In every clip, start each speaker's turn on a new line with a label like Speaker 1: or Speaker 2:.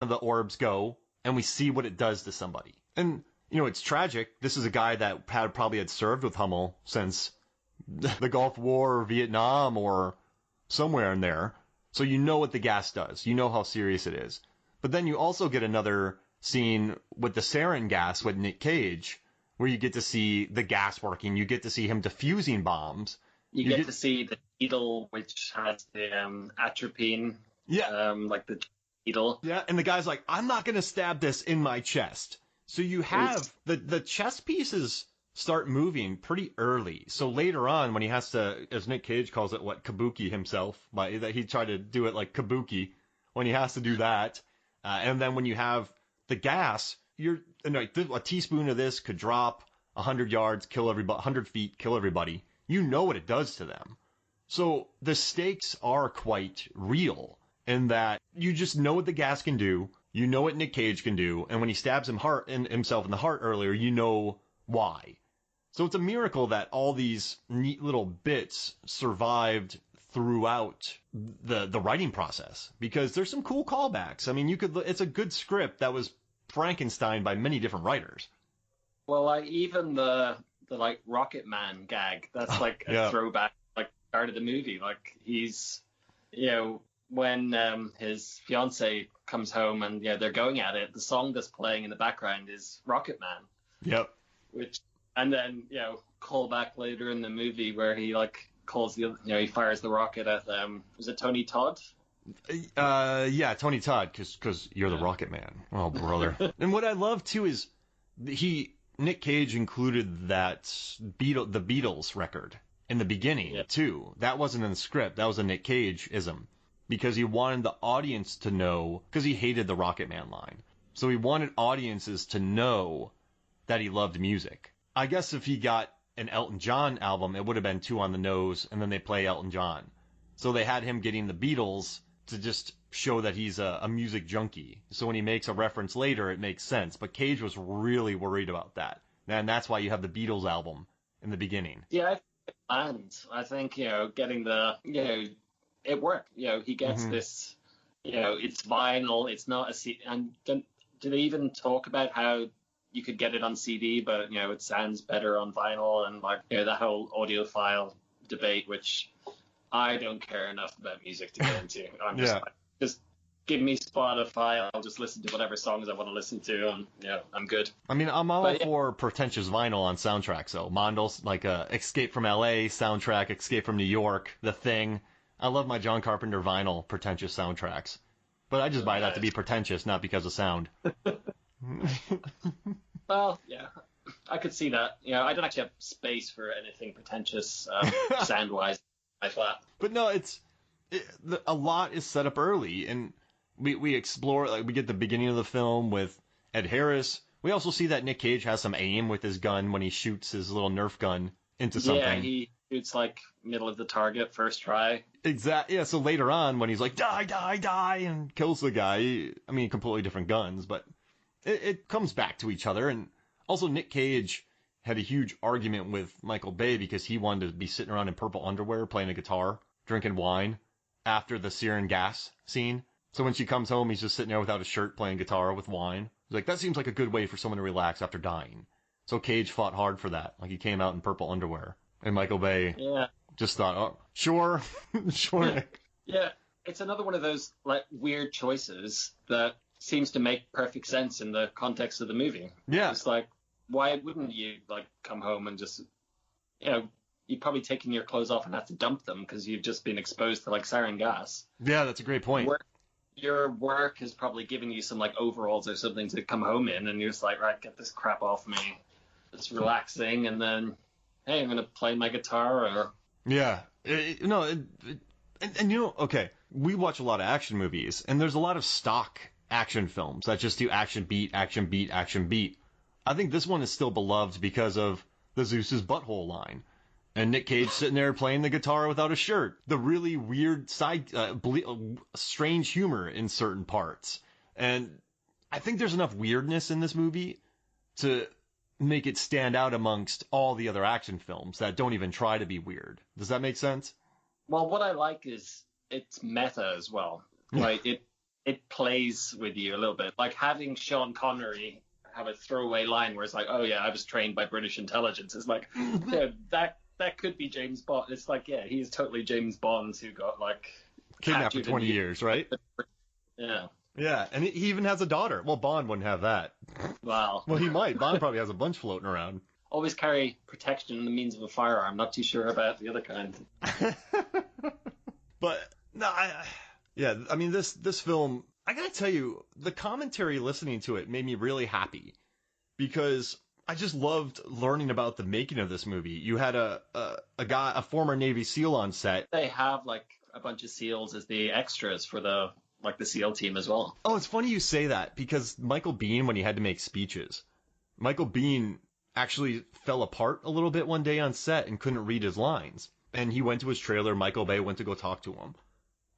Speaker 1: the orbs go, and we see what it does to somebody. And, it's tragic. This is a guy that probably had served with Hummel since the Gulf War or Vietnam or somewhere in there. So you know what the gas does. You know how serious it is. But then you also get another scene with the sarin gas with Nick Cage, where you get to see the gas working. You get to see him diffusing bombs.
Speaker 2: You get to see the needle, which has the atropine.
Speaker 1: Yeah.
Speaker 2: Like the needle.
Speaker 1: Yeah, and the guy's like, I'm not going to stab this in my chest. So you have the chess pieces start moving pretty early. So later on, when he has to, as Nick Cage calls it, kabuki himself, that he tried to do it like kabuki, when he has to do that. And then when you have the gas, a teaspoon of this could drop 100 yards, kill everybody, 100 feet, kill everybody. You know what it does to them. So the stakes are quite real in that you just know what the gas can do. You know what Nick Cage can do. And when he stabs himself in the heart earlier, you know why. So it's a miracle that all these neat little bits survived throughout the writing process, because there's some cool callbacks. I mean, it's a good script that was Frankenstein by many different writers.
Speaker 2: Well, even the Rocket Man gag, that's like a throwback, part of the movie. Like he's, when his fiance comes home and they're going at it, the song that's playing in the background is Rocket Man.
Speaker 1: Yep.
Speaker 2: And then call back later in the movie where he calls he fires the rocket at was it Tony Todd?
Speaker 1: Yeah, Tony Todd, because you're the Rocket Man. Oh, brother. And what I love too is Nick Cage included that the Beatles record in the beginning too. That wasn't in the script. That was a Nick Cage-ism, because he wanted the audience to know, because he hated the Rocket Man line. So he wanted audiences to know that he loved music. I guess if he got an Elton John album, it would have been too on the nose, and then they play Elton John. So they had him getting the Beatles to just show that he's a music junkie. So when he makes a reference later, it makes sense. But Cage was really worried about that. And that's why you have the Beatles album in the beginning.
Speaker 2: Yeah, and I think, getting it worked. He gets this, it's vinyl, it's not a CD. And do they even talk about how you could get it on CD, but, it sounds better on vinyl, and that whole audiophile debate, which I don't care enough about music to get into. I'm just give me Spotify. I'll just listen to whatever songs I want to listen to, and I'm good.
Speaker 1: I mean, I'm all for pretentious vinyl on soundtracks, though. Mondel's Escape from LA soundtrack, Escape from New York, The Thing. I love my John Carpenter vinyl pretentious soundtracks, but I just buy that to be pretentious, not because of sound.
Speaker 2: Well, yeah, I could see that. I don't actually have space for anything pretentious sound-wise. I thought.
Speaker 1: But no, a lot is set up early, and we explore, we get the beginning of the film with Ed Harris. We also see that Nick Cage has some aim with his gun when he shoots his little Nerf gun into something.
Speaker 2: Yeah, he shoots middle of the target, first try.
Speaker 1: Exactly. Yeah, so later on when he's like, die, die, die, and kills the guy, I mean, completely different guns, but it comes back to each other. And also Nick Cage had a huge argument with Michael Bay because he wanted to be sitting around in purple underwear playing a guitar, drinking wine after the sarin gas scene. So when she comes home, he's just sitting there without a shirt playing guitar with wine. He's like, that seems like a good way for someone to relax after dying. So Cage fought hard for that. He came out in purple underwear. And Michael Bay just thought, oh, sure, sure.
Speaker 2: Yeah, it's another one of those weird choices that seems to make perfect sense in the context of the movie.
Speaker 1: Yeah.
Speaker 2: It's why wouldn't you come home and just, you've probably taken your clothes off and have to dump them because you've just been exposed to sarin gas.
Speaker 1: Yeah, that's a great point.
Speaker 2: Your work is probably giving you some overalls or something to come home in, and you're just right, get this crap off me. It's relaxing, and then, hey, I'm going to play my guitar or...
Speaker 1: Yeah. Okay, we watch a lot of action movies, and there's a lot of stock action films that just do action beat, action beat, action beat. I think this one is still beloved because of the Zeus's butthole line. And Nick Cage sitting there playing the guitar without a shirt. The really weird strange humor in certain parts. And I think there's enough weirdness in this movie to make it stand out amongst all the other action films that don't even try to be weird. Does that make sense?
Speaker 2: Well, what I like is it's meta as well. It it plays with you a little bit. Like having Sean Connery have a throwaway line where it's like, oh yeah, I was trained by British intelligence. It's like, yeah, that could be James Bond. It's like, yeah, he's totally James Bond who got like
Speaker 1: kidnapped for 20 years, right?
Speaker 2: Yeah.
Speaker 1: Yeah, and he even has a daughter. Well, Bond wouldn't have that.
Speaker 2: Wow.
Speaker 1: Well, he might. Bond probably has a bunch floating around.
Speaker 2: Always carry protection in the means of a firearm. Not too sure about the other kind.
Speaker 1: But no, I mean this film. I gotta tell you, the commentary listening to it made me really happy because I just loved learning about the making of this movie. You had a former Navy SEAL on set.
Speaker 2: They have like a bunch of SEALs as the extras for the SEAL team as well.
Speaker 1: Oh, it's funny you say that because Michael Biehn, when he had to make speeches, Michael Biehn actually fell apart a little bit one day on set and couldn't read his lines. And he went to his trailer. Michael Bay went to go talk to him.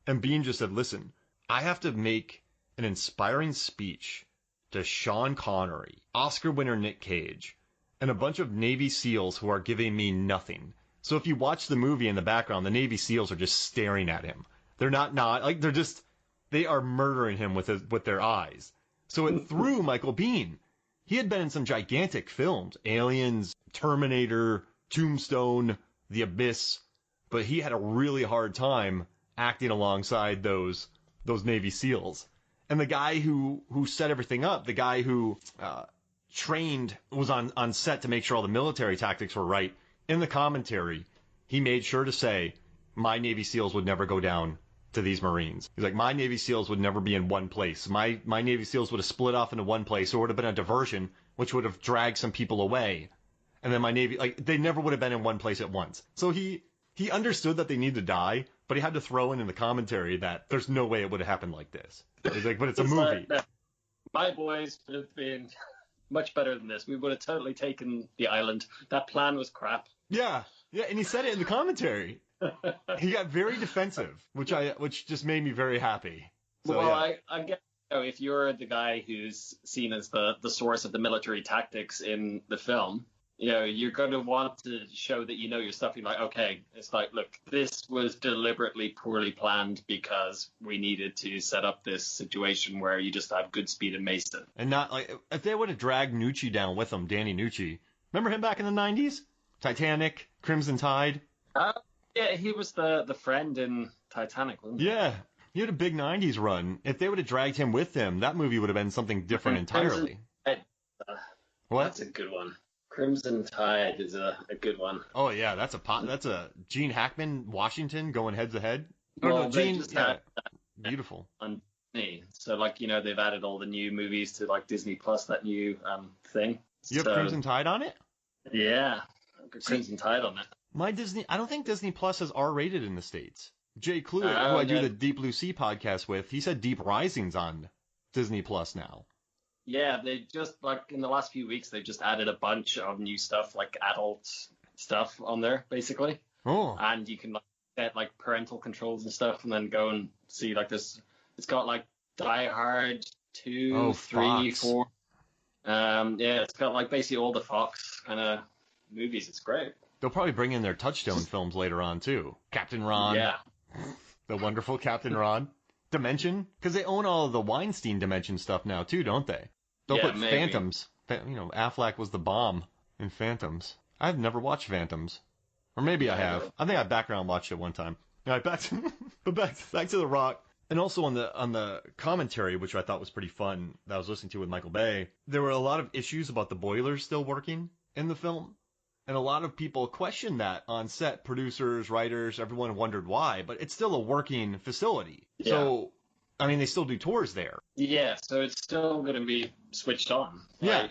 Speaker 1: And Biehn just said, listen, I have to make an inspiring speech to Sean Connery, Oscar winner Nick Cage, and a bunch of Navy SEALs who are giving me nothing. So if you watch the movie in the background, the Navy SEALs are just staring at him. They're not like they are murdering him with their eyes. So it threw Michael Biehn. He had been in some gigantic films, Aliens, Terminator, Tombstone, The Abyss, but he had a really hard time acting alongside those Navy SEALs. And the guy who set everything up, the guy who trained, was on set to make sure all the military tactics were right, in the commentary, he made sure to say, my Navy SEALs would never go down to these Marines. He's like, my Navy SEALs would never be in one place. My Navy SEALs would have split off into one place, or would have been a diversion, which would have dragged some people away. And then my Navy, they never would have been in one place at once. So he understood that they need to die, but he had to throw in the commentary that there's no way it would have happened like this. He's like, but it's a movie.
Speaker 2: My boys would have been much better than this. We would have totally taken the island. That plan was crap.
Speaker 1: Yeah, and he said it in the commentary. He got very defensive, which just made me very happy. So,
Speaker 2: well,
Speaker 1: yeah.
Speaker 2: I guess if you're the guy who's seen as the source of the military tactics in the film, you're going to want to show that you know your stuff. You're like, okay, it's like, look, this was deliberately poorly planned because we needed to set up this situation where you just have good speed and Mason.
Speaker 1: And not like, if they would have dragged Nucci down with them, Danny Nucci. Remember him back in the 90s? Titanic, Crimson Tide?
Speaker 2: Yeah, he was the friend in Titanic, wasn't he?
Speaker 1: Yeah, he had a big 90s run. If they would have dragged him with them, that movie would have been something different entirely. What?
Speaker 2: That's a good one. Crimson Tide is a good one.
Speaker 1: Oh yeah, that's a Gene Hackman, Washington going head to head.
Speaker 2: Well, Gene,
Speaker 1: beautiful.
Speaker 2: On Disney, so they've added all the new movies to Disney Plus, that new thing.
Speaker 1: You have Crimson Tide on it?
Speaker 2: Yeah, I've got Crimson Tide on it.
Speaker 1: I don't think Disney Plus is R-rated in the States. Jay Cluett, who I do the Deep Blue Sea podcast with, he said Deep Rising's on Disney Plus now.
Speaker 2: Yeah, they just, in the last few weeks, they've just added a bunch of new stuff, adult stuff on there, basically.
Speaker 1: Oh.
Speaker 2: And you can, set, parental controls and stuff, and then go and see, this. It's got, Die Hard 2, 3, 4. Yeah, it's got, basically all the Fox kind of movies. It's great.
Speaker 1: They'll probably bring in their Touchstone films later on, too. Captain Ron.
Speaker 2: Yeah.
Speaker 1: The wonderful Captain Ron. Dimension? Because they own all of the Weinstein Dimension stuff now, too, don't they? They'll put maybe. Phantoms. Affleck was the bomb in Phantoms. I've never watched Phantoms. Or maybe I have. I think I background watched it one time. All right, back to The Rock. And also on the commentary, which I thought was pretty fun, that I was listening to with Michael Bay, there were a lot of issues about the boilers still working in the film. And a lot of people questioned that on set. Producers, writers, everyone wondered why. But it's still a working facility. Yeah. So, they still do tours there.
Speaker 2: Yeah, so it's still going to be switched on.
Speaker 1: Yeah,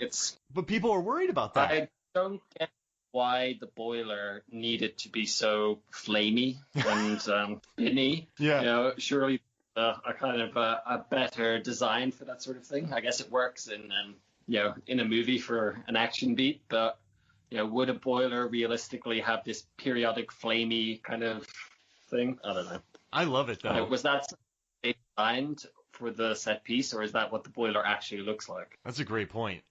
Speaker 1: but people are worried about that.
Speaker 2: I don't get why the boiler needed to be so flamey and spinny.
Speaker 1: Yeah.
Speaker 2: Surely a kind of a better design for that sort of thing. I guess it works in a movie for an action beat, but would a boiler realistically have this periodic flamey kind of thing? I don't know.
Speaker 1: I love it though.
Speaker 2: Was that designed for the set piece, or is that what the boiler actually looks like?
Speaker 1: That's a great point.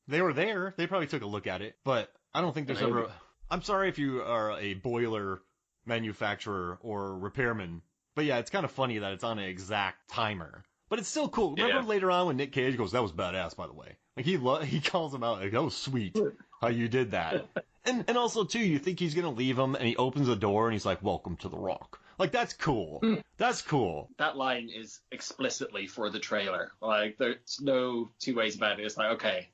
Speaker 1: They were there. They probably took a look at it, but I don't think there's ever. I'm sorry if you are a boiler manufacturer or repairman, But yeah, it's kind of funny that it's on an exact timer. But it's still cool. Remember
Speaker 2: Yeah.
Speaker 1: later on when Nick Cage goes, "That was badass, by the way." Like he calls him out, like, "That was sweet how you did that." And also too, you think he's gonna leave him, and he opens the door and he's like, "Welcome to the Rock." Like, that's cool. That's cool.
Speaker 2: That line is explicitly for the trailer. Like, there's no two ways about it. It's like, okay,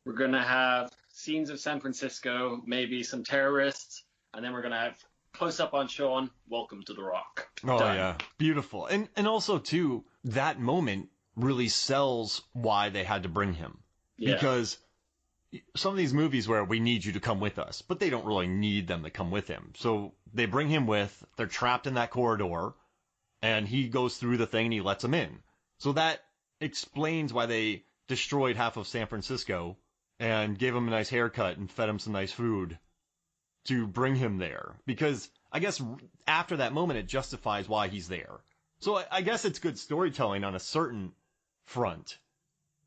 Speaker 2: we're going to have scenes of San Francisco, maybe some terrorists, and then we're going to have close up on Sean. Welcome to the Rock.
Speaker 1: Oh,
Speaker 2: Done.
Speaker 1: yeah. Beautiful. And also, too, that moment really sells why they had to bring him.
Speaker 2: Yeah.
Speaker 1: Because some of these movies where we need you to come with us, but they don't really need them to come with him. So they bring him with, they're trapped in that corridor, and he goes through the thing and he lets them in. So that explains why they destroyed half of San Francisco and gave him a nice haircut and fed him some nice food to bring him there. Because I guess after that moment, it justifies why he's there. So I guess it's good storytelling on a certain front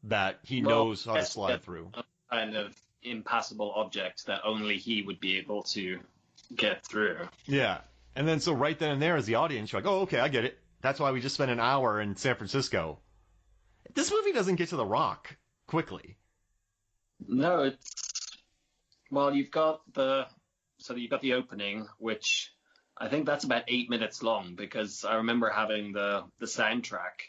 Speaker 1: that he knows how to slide through.
Speaker 2: Kind of impassable object that only he would be able to get through.
Speaker 1: Yeah. And then so right then and there as the audience, you're like, oh, okay, I get it. That's why we just spent an hour in San Francisco. This movie doesn't get to the Rock quickly.
Speaker 2: No, you've got the opening, which I think that's about 8 minutes long, because I remember having the soundtrack,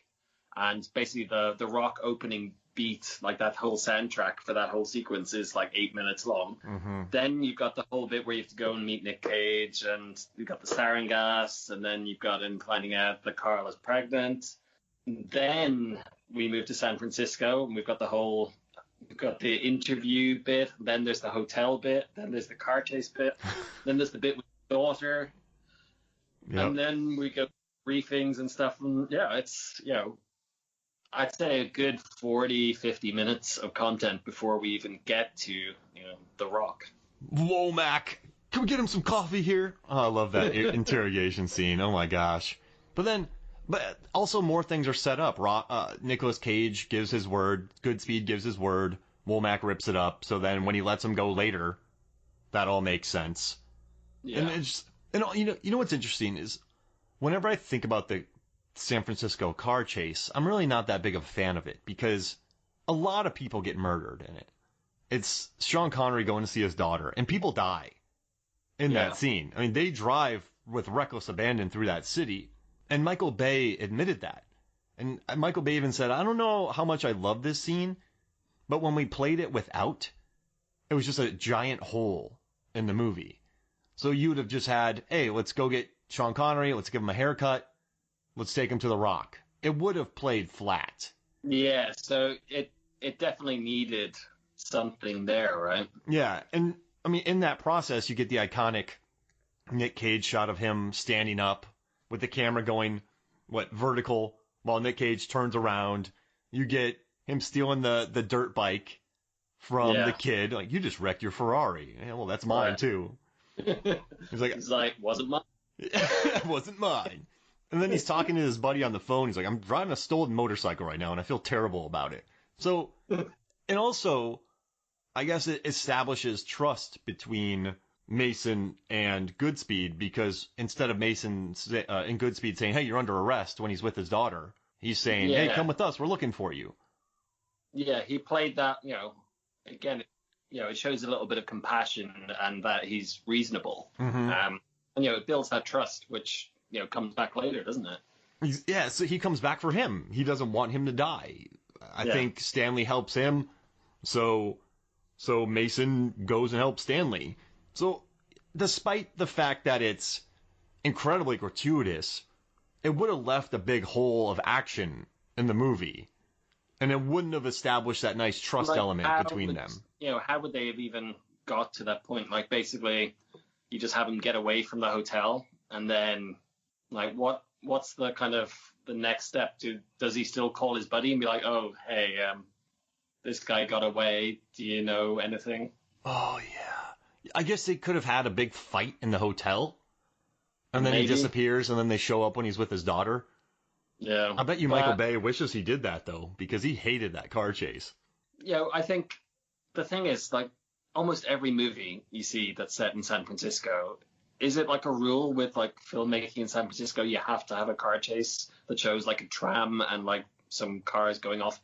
Speaker 2: and basically the Rock opening beat, like that whole soundtrack for that whole sequence is like 8 minutes long.
Speaker 1: Mm-hmm.
Speaker 2: Then you've got the whole bit where you have to go and meet Nick Cage, and you've got the sarin gas, and then you've got him finding out that Carla's pregnant. Then we move to San Francisco, and we've got the interview bit, then there's the hotel bit, then there's the car chase bit, then there's the bit with the daughter, and then we go briefings and stuff. And yeah, it's, I'd say a good 40, 50 minutes of content before we even get to, The Rock.
Speaker 1: Womack, can we get him some coffee here? Oh, I love that interrogation scene. Oh my gosh. But also more things are set up. Nicolas Cage gives his word. Goodspeed gives his word. Womack rips it up. So then when he lets him go later, that all makes sense. Yeah. And you know what's interesting is whenever I think about the San Francisco car chase, I'm really not that big of a fan of it because a lot of people get murdered in it. It's Sean Connery going to see his daughter, and people die in that scene. I mean, they drive with reckless abandon through that city, and Michael Bay admitted that. And Michael Bay even said, I don't know how much I love this scene, but when we played it without, it was just a giant hole in the movie. So you would have just had, hey, let's go get Sean Connery, let's give him a haircut, let's take him to the Rock. It would have played flat.
Speaker 2: Yeah, so it definitely needed something there, right?
Speaker 1: Yeah, and I mean, in that process, you get the iconic Nick Cage shot of him standing up with the camera going, vertical, while Nick Cage turns around. You get him stealing the dirt bike from the kid. Like, you just wrecked your Ferrari. Yeah, well, that's mine, too. He's like,
Speaker 2: wasn't mine.
Speaker 1: It wasn't mine. And then he's talking to his buddy on the phone. He's like, I'm driving a stolen motorcycle right now, and I feel terrible about it. So, and also, I guess it establishes trust between Mason and Goodspeed, because instead of Mason and Goodspeed saying, hey, you're under arrest when he's with his daughter, he's saying, hey, come with us, we're looking for you.
Speaker 2: Yeah, he played that, again, it shows a little bit of compassion and that he's reasonable.
Speaker 1: Mm-hmm.
Speaker 2: And it builds that trust, which, comes back later, doesn't it?
Speaker 1: So he comes back for him. He doesn't want him to die. I think Stanley helps him, so Mason goes and helps Stanley. So despite the fact that it's incredibly gratuitous, it would have left a big hole of action in the movie. And it wouldn't have established that nice trust element between them.
Speaker 2: How would they have even got to that point? Like, basically, you just have him get away from the hotel, and then, like, what's the kind of the next step? Does he still call his buddy and be like, oh, hey, this guy got away. Do you know anything?
Speaker 1: Oh, yeah. I guess they could have had a big fight in the hotel, and then he disappears, and then they show up when he's with his daughter.
Speaker 2: Yeah.
Speaker 1: I bet you Michael Bay wishes he did that, though, because he hated that car chase.
Speaker 2: I think the thing is, like, almost every movie you see that's set in San Francisco is it like a rule with like filmmaking in San Francisco? You have to have a car chase that shows like a tram and like some cars going off